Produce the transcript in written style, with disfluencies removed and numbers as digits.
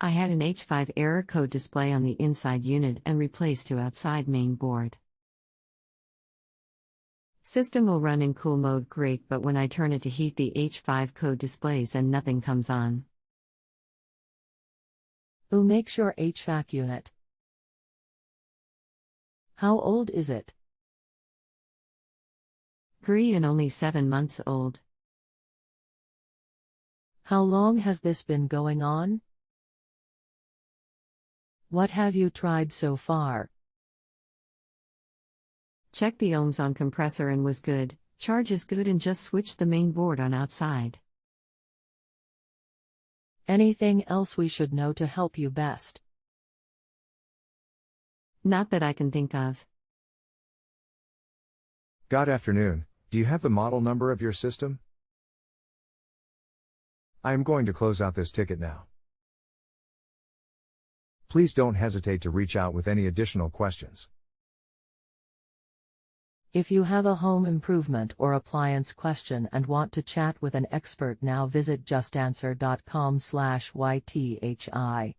I had an H5 error code display on the inside unit and replaced to outside main board. System will run in cool mode great, but when I turn it to heat, the H5 code displays and nothing comes on. Who makes your HVAC unit? How old is it? Gree and only 7 months old. How long has this been going on? What have you tried so far? Checked the ohms on compressor and was good, charge is good, and just switched the main board on outside. Anything else we should know to help you best? Not that I can think of. Good afternoon, do you have the model number of your system? I am going to close out this ticket now. Please don't hesitate to reach out with any additional questions. If you have a home improvement or appliance question and want to chat with an expert now, visit justanswer.com/YTHI.